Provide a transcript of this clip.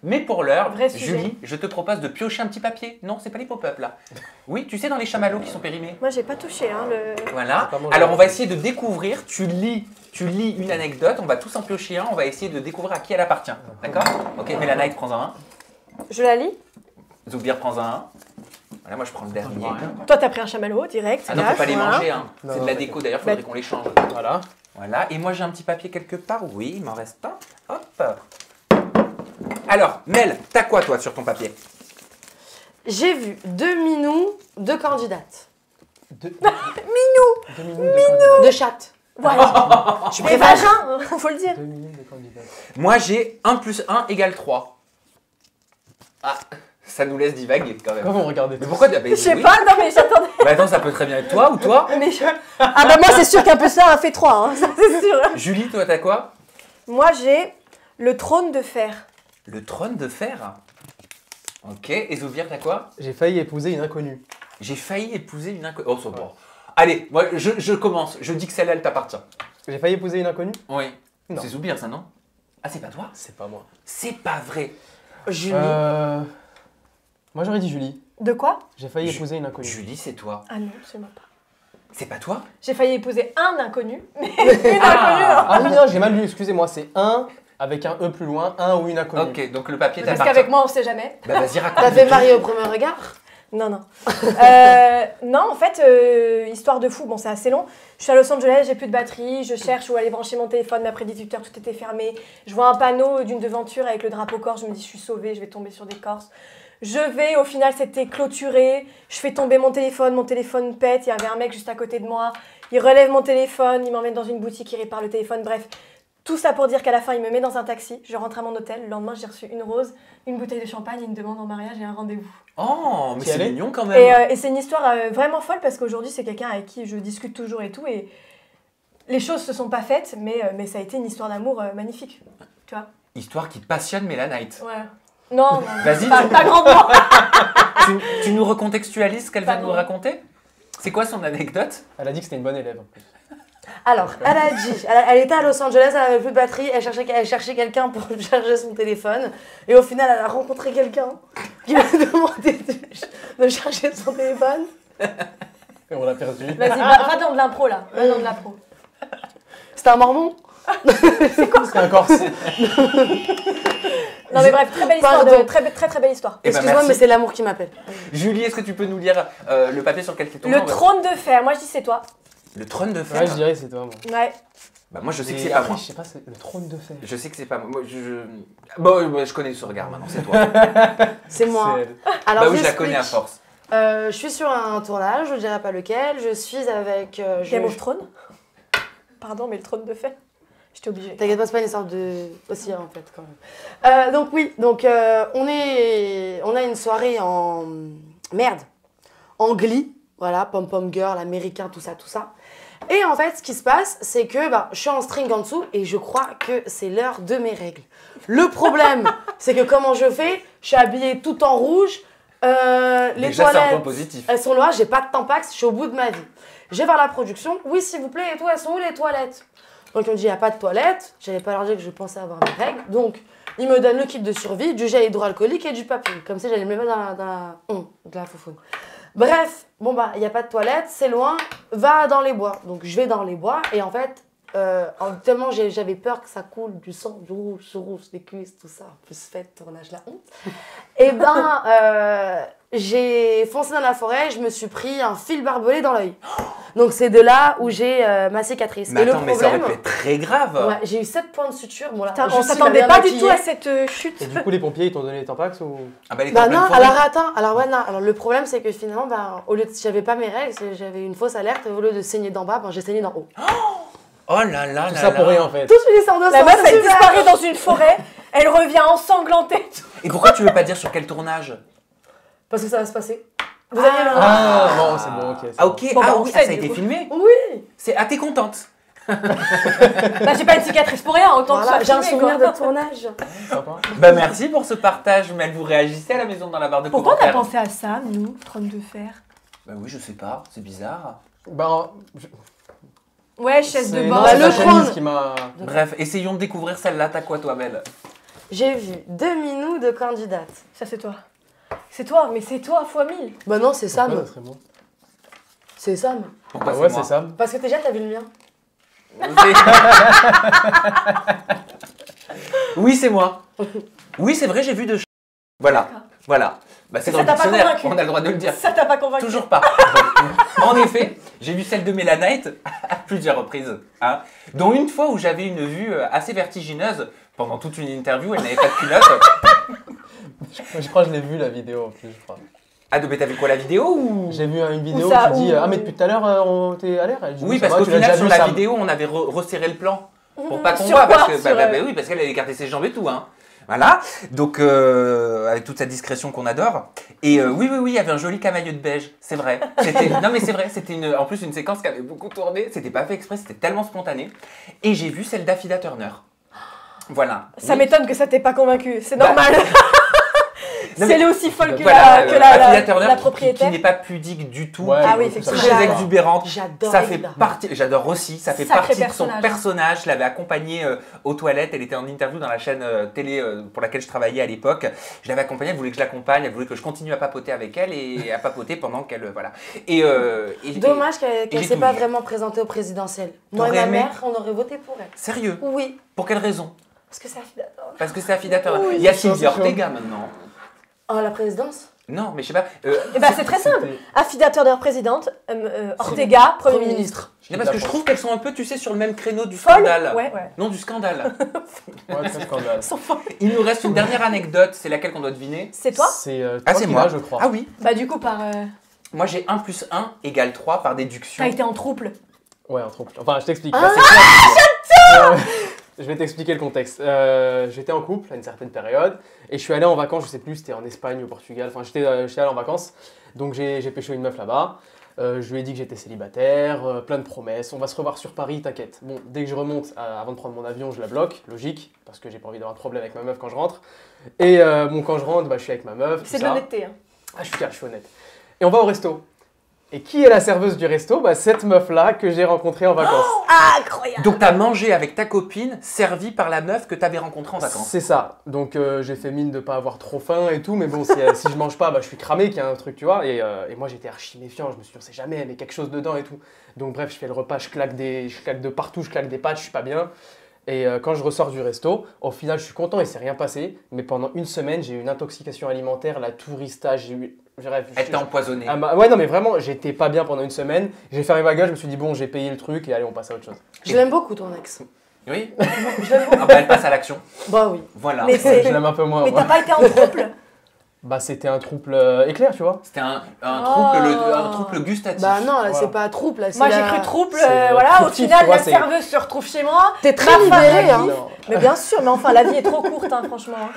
Mais pour l'heure, Vrai sujet. Julie, je te propose de piocher un petit papier. Non, c'est pas les pop-up là. Oui, tu sais, dans les chamallows qui sont périmés. Moi, j'ai pas touché. Hein, Voilà. C'est pas mon Alors, genre. on va essayer de découvrir. Tu lis une anecdote. On va tous en piocher un. On va essayer de découvrir à qui elle appartient. D'accord? Ok, Mélanaïd, prends-en un. Je la lis. Zoubir, prends-en un. Voilà, moi je prends le dernier. Toi, t'as pris un chamallow direct. Ah non, faut pas les voilà. manger, hein. Non, C'est de non, la t'inquiète. déco d'ailleurs, faudrait Bah, qu'on les change. Voilà. Voilà, et moi j'ai un petit papier quelque part. Oui, il m'en reste un. Hop. Alors, Mel, t'as quoi toi sur ton papier? J'ai vu 2 minous, 2 candidates. Deux Minou minutes de candidats. De chatte. Voilà. Je Et préfère. vagin, faut le dire. 2 minutes de candidats. Moi j'ai 1 plus 1 égale 3. Ah, ça nous laisse divaguer quand même. Comment vous regardez Mais pourquoi Je sais pas, non mais j'attendais. Bah attends, ça peut très bien être toi ou toi. Mais ah bah moi, c'est sûr qu'un peu ça a fait 3, hein, ça c'est sûr. Julie, toi t'as quoi? Moi, j'ai le trône de fer. Le trône de fer. Ok, et Zoubir, t'as quoi? J'ai failli épouser une inconnue. J'ai failli épouser une inconnue. Oh, c'est bon. Allez, moi je commence. Je dis que celle-là elle t'appartient. J'ai failli épouser une inconnue? Oui. Non. C'est Zoubir ça, non? Ah, c'est pas toi? C'est pas moi. C'est pas vrai. Julie. Moi j'aurais dit Julie. De quoi? J'ai failli Ju- épouser une inconnue. Julie, c'est toi. Ah non, absolument pas. C'est pas toi? J'ai failli épouser un inconnu, mais une inconnue, non. Ah oui, non, j'ai mal lu, excusez-moi, c'est un avec un E plus loin, un ou une inconnue. Ok, donc le papier Parce t'appartient. qu'avec moi, on sait jamais. Bah vas-y, raconte. T'as fait marier au premier regard? Non, non. Non, en fait, histoire de fou, bon, c'est assez long. Je suis à Los Angeles, j'ai plus de batterie, je cherche où aller brancher mon téléphone, mais après 18h, tout était fermé. Je vois un panneau d'une devanture avec le drapeau corse, je me dis, je suis sauvée, je vais tomber sur des Corses. Je vais, au final, c'était clôturé. Je fais tomber mon téléphone pète, il y avait un mec juste à côté de moi. Il relève mon téléphone, il m'emmène dans une boutique, il répare le téléphone, bref. Tout ça pour dire qu'à la fin, il me met dans un taxi, je rentre à mon hôtel. Le lendemain, j'ai reçu une rose, une bouteille de champagne, une demande en mariage et un rendez-vous. Oh, mais Qui c'est elle est mignon quand même. Et c'est une histoire vraiment folle parce qu'aujourd'hui, c'est quelqu'un avec qui je discute toujours et tout. Et les choses se sont pas faites, mais ça a été une histoire d'amour magnifique. Tu vois? Histoire qui passionne Mélanaïd. Ouais. Non, non, Vas-y, pas, tu- pas grandement. Tu nous recontextualises ce qu'elle Pas vient de nous grand. raconter? C'est quoi son anecdote? Elle a dit que c'était une bonne élève en plus. Alors, elle a dit, elle était à Los Angeles, elle avait plus de batterie, elle cherchait quelqu'un pour charger son téléphone. Et au final, elle a rencontré quelqu'un qui lui a demandé de charger son téléphone. Et on l'a perdu. Vas-y, va dans de l'impro là. Va dans de l'impro. C'était un mormon. C'est un corse. Non, mais bref, très belle histoire. Pardon. Très belle histoire. Eh ben, Excuse-moi, merci. mais c'est l'amour qui m'appelle. Julie, est-ce que tu peux nous lire le papier sur lequel tu es tombé? Le trône de fer, moi je dis c'est toi. Le trône de fer? Ouais, je dirais c'est toi, moi. Ouais. Bah moi je sais que Et c'est pas après, moi. je sais pas, c'est le trône de fer. Je sais que c'est pas moi. Moi, Bon, je connais ce regard maintenant, c'est toi. C'est moi. C'est elle. Alors, Bah oui, je la j'explique. connais à force. Je suis sur un tournage, je dirais pas lequel. Je suis avec. Game of Thrones. Pardon, mais le trône de fer. J'étais obligée. T'inquiète pas, c'est pas une histoire de. Aussi, en fait, quand même. Donc, oui, donc on a une soirée en. Merde. En Glee. Voilà, pom-pom girl, américain, tout ça, tout ça. Et en fait, ce qui se passe, c'est que je suis en string en dessous et je crois que c'est l'heure de mes règles. Le problème, c'est que comment je fais? Je suis habillée tout en rouge. Les Déjà, c'est un point toilettes, positif. elles sont là, j'ai pas de tampax, je suis au bout de ma vie. Je vais vers la production. Oui, s'il vous plaît, et toi, elles sont où les toilettes? Donc, on me dit, il n'y a pas de toilettes. J'allais pas leur dire que je pensais avoir mes règles. Donc, ils me donnent le kit de survie, du gel hydroalcoolique et du papier. Comme si j'allais me mettre dans la foufoune. Bref, il n'y a pas de toilettes, c'est loin, va dans les bois. Donc, je vais dans les bois et en fait, tellement j'avais peur que ça coule du sang, du rouge, sur rouge, les cuisses, tout ça. En plus, fait tournage, la honte. Et j'ai foncé dans la forêt, je me suis pris un fil barbelé dans l'œil. Donc, c'est de là où j'ai ma cicatrice. Mais et attends, le mais ça aurait problème, pu être très grave. ouais, j'ai eu 7 points de suture. Bon, là, Putain, je on suis s'attendait bien pas du maquillée. tout à cette chute. Et du coup, les pompiers, ils t'ont donné les tampax ou. Ah bah, les Bah tempêtes non, forêt. alors attends, alors le problème c'est que finalement, au lieu de, j'avais pas mes règles, j'avais une fausse alerte, et au lieu de saigner d'en bas, j'ai saigné d'en haut. Oh là là Tout là ça là. pour rien en fait. Tout une histoire de La sang, meuf, c'est elle super. disparaît dans une forêt, elle revient ensanglantée. Et pourquoi tu veux pas dire sur quel tournage? Parce que ça va se passer. Vous allez le voir. Ah, bon, c'est bon, ok. c'est Ah bon. ok, Bon, ah bah, on oui, sait, ça a du été coup. filmé. Oui. Ah, t'es contente. Bah, j'ai pas une cicatrice pour rien, autant Voilà, que j'ai ça un filmé, souvenir quoi. de tournage. Sympa. Bah merci pour ce partage, mais vous réagissez à la maison dans la barre de Pourquoi on a commentaires. pensé à ça, nous, trône de fer? Bah oui, je sais pas, c'est bizarre. Ben, Ouais, chaise de c'est bord. Bah, c'est le la chaise trône. qui m'a. Bref, essayons de découvrir celle-là. T'as quoi toi, Belle? J'ai vu demi-nous de candidate. Ça, c'est toi. C'est toi, mais c'est toi fois 1000. Bah non, c'est Pourquoi Sam. ça serait moi C'est Sam. Pourquoi Ah ouais, moi c'est Sam. Parce que déjà, t'as vu le mien. Oui, c'est moi. Oui, c'est vrai, j'ai vu de Voilà, voilà. Bah, c'est Ça dans le t'a pas dictionnaire, convaincu. on a le droit de le dire. Ça t'a pas convaincu? Toujours pas. En effet, j'ai vu celle de Mélanite à plusieurs reprises, hein, dont une fois où j'avais une vue assez vertigineuse. Pendant toute une interview, elle n'avait pas de culotte. Je crois que je l'ai vu la vidéo en plus, je crois. Ah, mais t'as vu quoi, la vidéo ou... J'ai vu une vidéo ça, qui dit où- Ah, mais depuis tout à l'heure, t'es à l'air. Elle dit, Oui, ça parce va, qu'au tu l'as final, déjà sur vu, la Sam. vidéo, on avait resserré le plan. Pour pas qu'on Sur voit, quoi? parce que, Sur, oui, parce qu'elle avait écarté ses jambes et tout. Hein. Voilà, donc avec toute sa discrétion qu'on adore. Et oui, il y avait un joli camailleux de beige, c'est vrai. Non mais c'est vrai, c'était en plus une séquence qui avait beaucoup tourné. C'était pas fait exprès, c'était tellement spontané. Et j'ai vu celle d'Affida Turner. Voilà. Ça Oui. m'étonne que ça t'ait pas convaincu, c'est Bah, normal. Non, Si elle mais- est aussi folle que Voilà, Affida Turner la qui propriétaire. n'est pas pudique du tout. Ouais, Ah oui, ça effectivement. Très J'adore. exubérante. J'adore. Ça fait Affida. partie, j'adore aussi, ça fait Sacré partie de son personnage. personnage. Je l'avais accompagnée aux toilettes, elle était en interview dans la chaîne télé pour laquelle je travaillais à l'époque. Je l'avais accompagnée, elle voulait que je l'accompagne, elle voulait que je continue à papoter avec elle et à papoter pendant qu'elle. Voilà. Et Dommage qu'elle j'ai s'est tout pas vu. vraiment présentée au présidentiel. Moi et T'aurais ma aimé mère, on aurait voté pour elle. Sérieux? Oui. Pour quelle raison? Parce que c'est Affida Turner. Parce que c'est Affida Turner. Oui, Il y a c'est chaud, Sylvia c'est chaud. Ortega maintenant. Oh, la présidence? Non, mais je sais pas. Eh ben c'est très simple. C'était- Affida Turner présidente, Ortega Premier ministre. Non, parce que je trouve qu'elles sont un peu, tu sais, sur le même créneau du Folle. scandale. Ouais. Non, du scandale. Ouais, très scandale. Sans fin. Il nous reste une dernière anecdote, c'est laquelle qu'on doit deviner. C'est toi? C'est Ah, toi c'est qui moi, l'as, je crois. Ah oui. Bah du coup par. Moi, j'ai 1 plus 1 égale 3 par déduction. T'as été en trouble. Ouais, un trouble. Enfin, je t'explique. Ah, Bah, c'est clair. Je vais t'expliquer le contexte. J'étais en couple à une certaine période et je suis allé en vacances, je sais plus, c'était en Espagne ou au Portugal. Enfin, j'étais allé en vacances. Donc, j'ai pécho une meuf là-bas. Je lui ai dit que j'étais célibataire, plein de promesses. On va se revoir sur Paris, t'inquiète. Bon, dès que je remonte, avant de prendre mon avion, je la bloque, logique, parce que j'ai pas envie d'avoir de problème avec ma meuf quand je rentre. Et bon, quand je rentre, bah, je suis avec ma meuf. C'est tout de ça. l'honnêteté. Hein. Ah, je suis honnête. Et on va au resto. Et qui est la serveuse du resto? Bah, cette meuf-là que j'ai rencontrée en vacances. Incroyable. Donc t'as mangé avec ta copine, servi par la meuf que t'avais rencontrée en vacances. C'est ça. Donc j'ai fait mine de pas avoir trop faim et tout, mais bon, si je mange pas, bah, je suis cramé, qu'il y a un truc, tu vois. Et moi j'étais archi méfiant, je me suis dit, on sait jamais, mais quelque chose dedans et tout. Donc bref, je fais le repas, je claque de partout, je claque des pâtes, je suis pas bien. Et quand je ressors du resto, au final, je suis content, il s'est rien passé. Mais pendant une semaine, j'ai eu une intoxication alimentaire, la tourista, j'ai eu. Bref, Elle t'a empoisonné. ouais, non, mais vraiment, j'étais pas bien pendant une semaine. J'ai fermé ma gueule, je me suis dit, bon, j'ai payé le truc et allez, on passe à autre chose. Je l'aime beaucoup, ton ex. Oui. Je l'aime beaucoup. Ah bah elle passe à l'action. Bah oui. Voilà. Mais c'est- Je l'aime un peu moins. Mais moi. t'as pas été en trouble? Bah, c'était un trouble éclair, tu vois. C'était un Oh. trouble gustatif. Bah non, là, Voilà. c'est pas trouble. Là, Moi c'est j'ai la- cru trouble, c'est voilà, au furtif, final tu vois, la c'est- serveuse se retrouve chez moi. T'es très Ma femme libérée, a hein. dit- Mais bien sûr, mais enfin la vie est trop courte, hein, franchement.